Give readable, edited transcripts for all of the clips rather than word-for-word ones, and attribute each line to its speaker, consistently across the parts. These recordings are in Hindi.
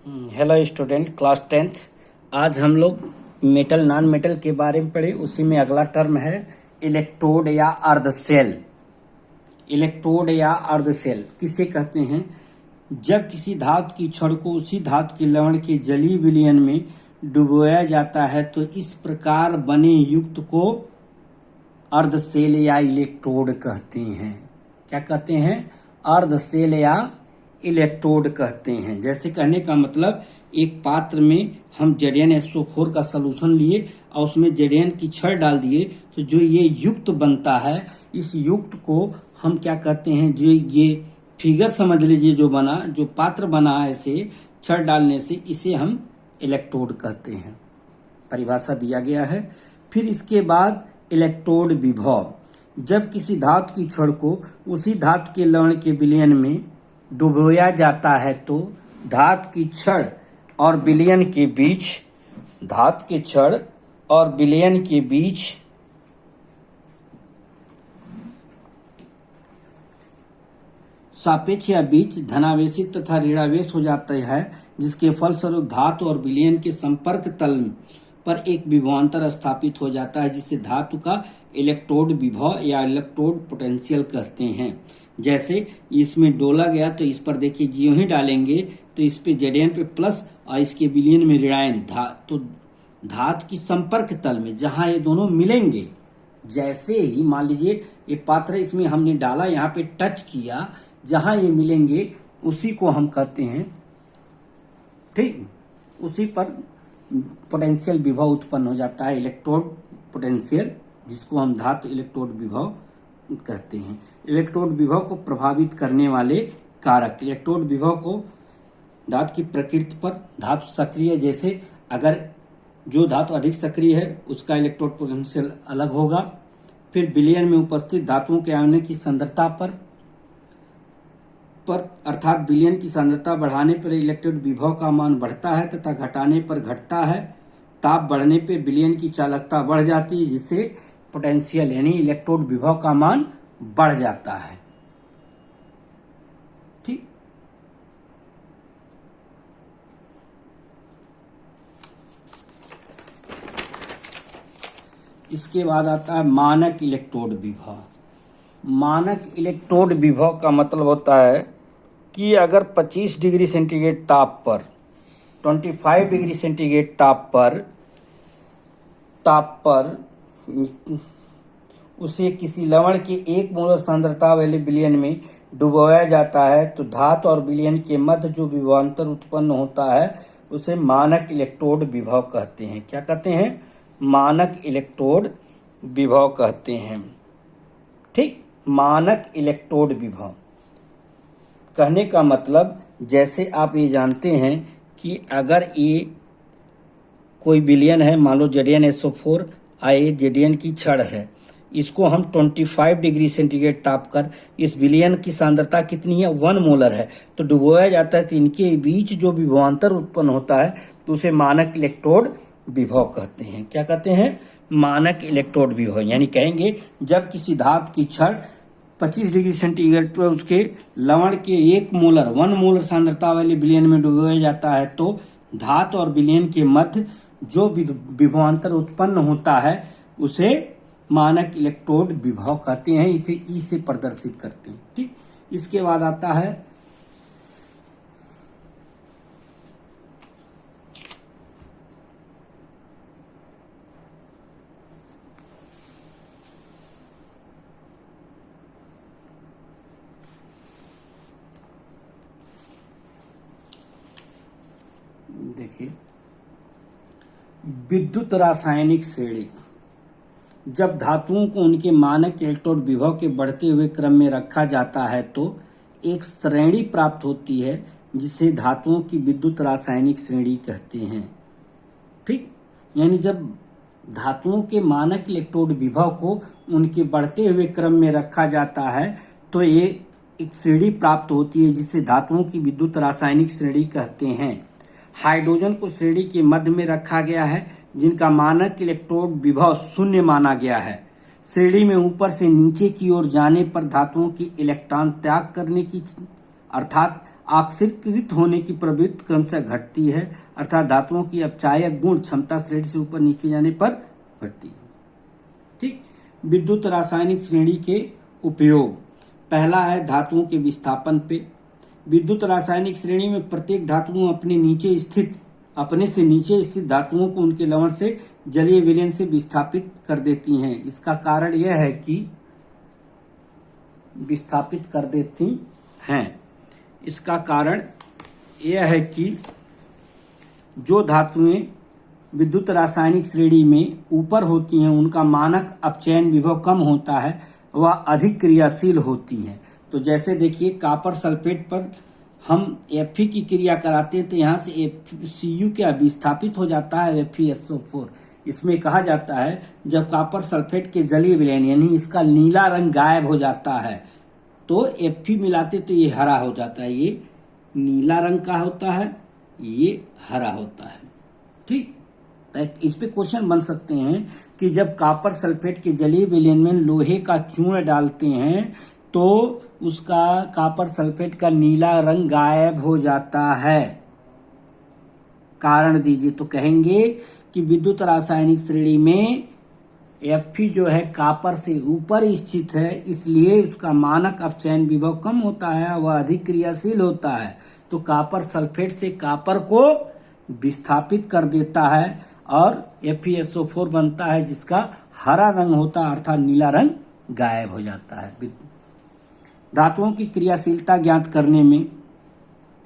Speaker 1: Hello student, class 10th। आज हम लोग मेटल नॉन मेटल के बारे में पढ़े। उसी में अगला टर्म है इलेक्ट्रोड या अर्धसेल। इलेक्ट्रोड या अर्धसेल किसे कहते हैं? जब किसी धातु की छड़ को उसी धातु के लवण के जलीय विलयन में डुबोया जाता है तो इस प्रकार बने युक्त को अर्धसेल या इलेक्ट्रोड कहते हैं। क्या कहते हैं? अर्धसेल या इलेक्ट्रोड कहते हैं। जैसे कहने का मतलब, एक पात्र में हम ZnSO4 का सलूशन लिए और उसमें Zn की छड़ डाल दिए तो जो ये युक्त बनता है, इस युक्त को हम क्या कहते हैं? जो ये फिगर समझ लीजिए, जो बना, जो पात्र बना है ऐसे छड़ डालने से, इसे हम इलेक्ट्रोड कहते हैं। परिभाषा दिया गया है। फिर इसके बाद इलेक्ट्रोड विभव। जब किसी धातु की छड़ को उसी धातु के लवण के विलयन में डुबोया जाता है तो धातु की छड़ और विलयन के बीच, धातु के छड़ और विलयन के बीच सापेक्ष या बीच धनावेशित तथा ऋणावेश हो जाता है, जिसके फलस्वरूप धातु और विलयन के संपर्क तल पर एक विभवांतर स्थापित हो जाता है, जिसे धातु का इलेक्ट्रोड विभव या इलेक्ट्रोड पोटेंशियल कहते हैं। जैसे इसमें डोला गया तो इस पर देखिए, ज्यों ही डालेंगे तो इस पे Zn पे प्लस और इसके विलयन में ऋणायन तो धातु की संपर्क तल में जहां ये दोनों मिलेंगे, जैसे ही मान लीजिए ये पात्र इसमें हमने डाला, यहाँ पे टच किया, जहां ये मिलेंगे उसी को हम कहते हैं, ठीक, उसी पर पोटेंशियल विभव उत्पन्न हो जाता है, इलेक्ट्रोड पोटेंशियल, जिसको हम धातु इलेक्ट्रोड विभव कहते हैं। इलेक्ट्रोड विभव को प्रभावित करने वाले कारक। इलेक्ट्रोड विभव को धातु की प्रकृति पर, धातु सक्रिय, जैसे अगर जो धातु अधिक सक्रिय है उसका इलेक्ट्रोड पोटेंशियल अलग होगा। फिर विलयन में उपस्थित धातुओं के आयनों की सांद्रता पर अर्थात विलयन की सांद्रता बढ़ाने पर इलेक्ट्रोड विभव का मान बढ़ता है तथा घटाने पर घटता है। ताप बढ़ने पर विलयन की चालकता बढ़ जाती है, जिससे पोटेंशियल यानी इलेक्ट्रोड विभव का मान बढ़ जाता है। ठीक, इसके बाद आता है मानक इलेक्ट्रोड विभव। मानक इलेक्ट्रोड विभव का मतलब होता है कि अगर 25 डिग्री सेंटीग्रेड ताप पर, 25 डिग्री सेंटीग्रेड ताप पर उसे किसी लवण के 1 मोलर सांद्रता वाले विलयन में डुबोया जाता है तो धातु और विलयन के मध्य जो विभवांतर उत्पन्न होता है उसे मानक इलेक्ट्रोड विभव कहते हैं। क्या कहते हैं? मानक इलेक्ट्रोड विभव कहते हैं। ठीक, मानक इलेक्ट्रोड विभव कहने का मतलब, जैसे आप ये जानते हैं कि अगर ये कोई विलयन है, मान लो ZnSO4 आए, Zn की छड़ है, इसको हम 25 डिग्री सेंटीग्रेड ताप कर, इस विलयन की सांद्रता कितनी है? 1 मोलर है, तो डुबोया जाता है तो इनके बीच जो विभवांतर उत्पन्न होता है तो उसे मानक इलेक्ट्रोड विभव कहते हैं। क्या कहते हैं? मानक इलेक्ट्रोड विभव। यानी कहेंगे जब किसी धातु की छड़ 25 डिग्री सेंटीग्रेड पर उसके लवण के 1 मोलर सांद्रता वाले विलयन में डुबोया जाता है तो धातु और विलयन के मध्य जो विभवांतर उत्पन्न होता है उसे मानक इलेक्ट्रोड विभव कहते हैं। इसे ई से प्रदर्शित करते हैं। ठीक, इसके बाद आता है देखिए, विद्युत रासायनिक श्रेणी। जब धातुओं को उनके मानक इलेक्ट्रोड विभव के बढ़ते हुए क्रम में रखा जाता है तो एक श्रेणी प्राप्त होती है, जिसे धातुओं की विद्युत रासायनिक श्रेणी कहते हैं। ठीक, यानी जब धातुओं के मानक इलेक्ट्रोड विभव को उनके बढ़ते हुए क्रम में रखा जाता है तो ये एक श्रेणी प्राप्त होती है, जिसे धातुओं की विद्युत रासायनिक श्रेणी कहते हैं। हाइड्रोजन को श्रेणी के मध्य में रखा गया है, जिनका मानक इलेक्ट्रोड विभव 0 माना गया है। श्रेणी में ऊपर से नीचे की ओर जाने पर धातुओं की इलेक्ट्रॉन त्याग करने की, अर्थात ऑक्सीकृत होने की प्रवृत्ति क्रमशः घटती है, अर्थात धातुओं की अपचायक गुण क्षमता श्रेणी से ऊपर नीचे जाने पर घटती है। ठीक। विद्युत रासायनिक श्रेणी के उपयोग, पहला है धातुओं के विस्थापन पे। विद्युत रासायनिक श्रेणी में प्रत्येक धातुओं अपने से नीचे स्थित धातुओं को उनके लवण से जलीय विलयन से विस्थापित कर देती हैं। इसका कारण यह है कि विस्थापित कर देती हैं, इसका कारण यह है कि जो धातुएं विद्युत रासायनिक श्रेणी में ऊपर होती हैं उनका मानक अपचयन विभव कम होता है, वह अधिक क्रियाशील होती हैं। तो जैसे देखिए कॉपर सल्फेट पर हम Fe की क्रिया कराते हैं तो यहाँ से FCU क्या विस्थापित हो जाता है FeSO4। इसमें कहा जाता है जब कॉपर सल्फेट के जलीय विलयन यानी इसका नीला रंग गायब हो जाता है तो Fe मिलाते तो ये हरा हो जाता है, ये नीला रंग का होता है, ये हरा होता है। ठीक, तो इस पे क्वेश्चन बन सकते हैं कि जब कॉपर सल्फेट के जलीय विलयन में लोहे का चूर्ण डालते हैं तो उसका कॉपर सल्फेट का नीला रंग गायब हो जाता है, कारण दीजिए। तो कहेंगे कि विद्युत रासायनिक श्रेणी में Fe जो है कॉपर से ऊपर स्थित है, इसलिए उसका मानक अपचयन विभव कम होता है, वह अधिक क्रियाशील होता है। तो कॉपर सल्फेट से कॉपर को विस्थापित कर देता है और FeSO4 बनता है जिसका हरा रंग होता है, अर्थात नीला रंग गायब हो जाता है। धातुओं की क्रियाशीलता ज्ञात करने में,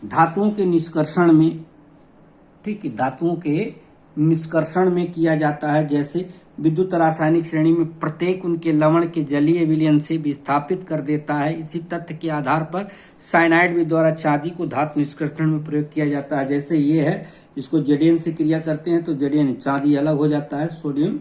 Speaker 1: धातुओं के निष्कर्षण में, ठीक है, धातुओं के निष्कर्षण में किया जाता है। जैसे विद्युत रासायनिक श्रेणी में प्रत्येक उनके लवण के जलीय विलयन से विस्थापित कर देता है। इसी तथ्य के आधार पर साइनाइड भी द्वारा चांदी को धातु निष्कर्षण में प्रयोग किया जाता है। जैसे ये है, इसको Zn से क्रिया करते हैं तो Zn चांदी अलग हो जाता है, सोडियम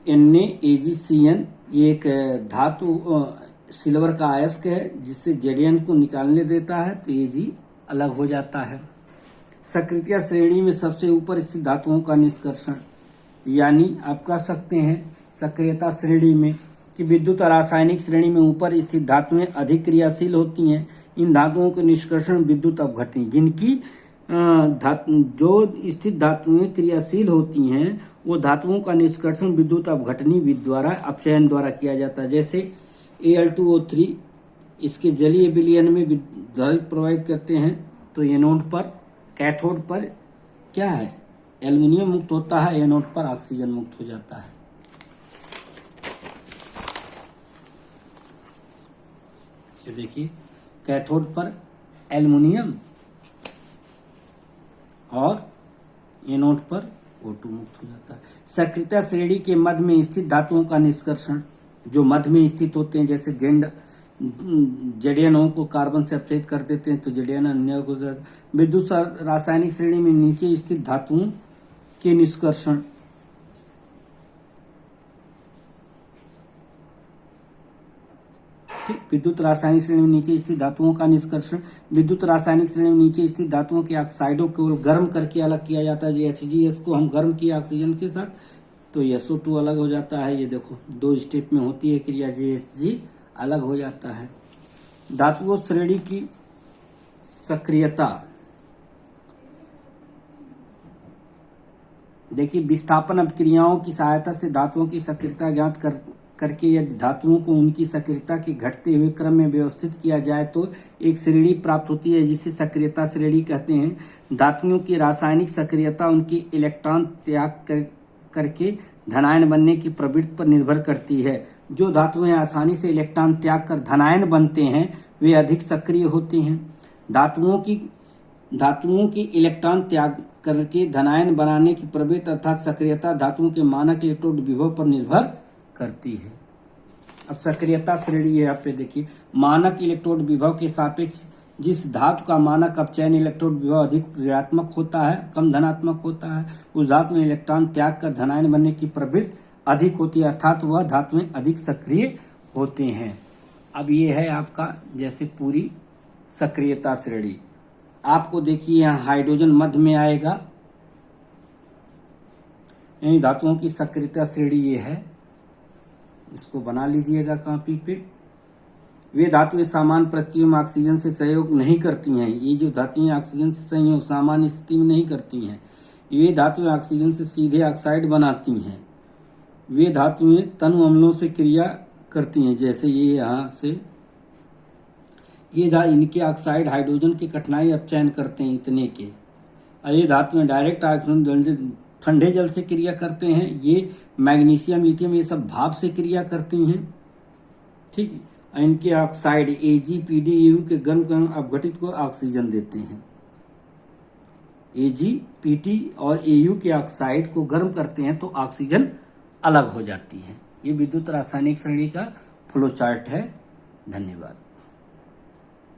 Speaker 1: NaAgCN, ये एक धातु सिल्वर का अयस्क है जिससे Zn को निकालने देता है तो Ag अलग हो जाता है। सक्रियता श्रेणी में सबसे ऊपर स्थित धातुओं का निष्कर्षण, यानी आप कह सकते हैं सक्रियता श्रेणी में कि विद्युत रासायनिक श्रेणी में ऊपर स्थित धातुएं अधिक क्रियाशील होती हैं। इन धातुओं के निष्कर्षण विद्युत अपघटनी, जिनकी जो स्थित धातुएं क्रियाशील होती हैं वो धातुओं का निष्कर्षण विद्युत अपघटनी द्वारा अपचयन द्वारा किया जाता है। जैसे Al2O3 इसके जलीय विलयन में विद्युत प्रवाहित करते हैं तो एनोड पर, कैथोड पर क्या है, एल्युमिनियम मुक्त होता है, एनोड पर ऑक्सीजन मुक्त हो जाता है। ये देखिए कैथोड पर एल्युमिनियम और एनोड पर O2 मुक्त हो जाता है। सक्रियता श्रेणी के मध्य में स्थित धातुओं का निष्कर्षण, जो मध्य में स्थित होते हैं, जैसे Zn को कार्बन से अपचयित कर देते हैं तो Zn अन्य को। विद्युत रासायनिक श्रेणी में नीचे स्थित धातुओं के निष्कर्षण, ठीक, विद्युत रासायनिक श्रेणी में नीचे स्थित धातुओं का निष्कर्षण, विद्युत रासायनिक श्रेणी में नीचे स्थित धातुओं के ऑक्साइडों को गर्म करके अलग किया जाता है। HGS को हम गर्म किया ऑक्सीजन के साथ तो SO2 अलग हो जाता है। ये देखो 2 स्टेप में होती है क्रिया, GHG अलग हो जाता है। धातुओं श्रेणी की सक्रियता, देखिए विस्थापन अपक्रियाओं की सहायता से धातुओं की सक्रियता ज्ञात करके यदि धातुओं को उनकी सक्रियता के घटते हुए क्रम में व्यवस्थित किया जाए तो एक श्रेणी प्राप्त होती है जिसे सक्रियता श्रेणी कहते हैं। धातुओं की रासायनिक सक्रियता उनकी इलेक्ट्रॉन त्याग करके धनायन बनने की प्रवृत्ति पर निर्भर करती है। जो धातुएं आसानी से इलेक्ट्रॉन त्याग कर धनायन बनते हैं वे अधिक सक्रिय होती हैं। धातुओं की इलेक्ट्रॉन त्याग करके धनायन बनाने की प्रवृत्ति अर्थात सक्रियता धातुओं के मानक इलेक्ट्रोड विभव पर निर्भर करती है। अब सक्रियता श्रेणी है, यहाँ पे देखिए मानक इलेक्ट्रोड विभव के सापेक्ष जिस धातु का मानक अपचयन इलेक्ट्रोड विभव अधिक ऋणात्मक होता है, कम धनात्मक होता है, उस धातु में इलेक्ट्रॉन त्याग कर धनायन बनने की प्रवृत्ति अधिक होती है, अर्थात वह धातुएं अधिक सक्रिय होते हैं। अब ये है आपका जैसे पूरी सक्रियता श्रेणी। आपको देखिए यहाँ हाइड्रोजन मध्य में आएगा, यानी धातुओं की सक्रियता श्रेणी ये है, इसको बना लीजिएगा कॉपी पे। वे धातुएं सामान्य परिस्थितियों में ऑक्सीजन से सहयोग नहीं करती हैं। ये जो धातुएं ऑक्सीजन से सहयोग सामान्य स्थिति में नहीं करती हैं। वे धातुएं ऑक्सीजन से सीधे ऑक्साइड बनाती हैं। वे धातुएं तनु अम्लों से क्रिया करती हैं, जैसे ये यहाँ से इनके ऑक्साइड हाइड्रोजन की कठिनाई अपचयन करते हैं इतने के। ये धातुएं डायरेक्ट ऑक्सीजन ठंडे जल से क्रिया करते हैं। ये मैग्नीशियम लिथियम ये सब भाप से क्रिया करती हैं। ठीक है, इनके ऑक्साइड AgPdAu के गर्म अपघटित को ऑक्सीजन देते हैं। AgPt और Au के ऑक्साइड को गर्म करते हैं तो ऑक्सीजन अलग हो जाती है। ये विद्युत रासायनिक श्रेणी का फ्लो चार्ट है। धन्यवाद।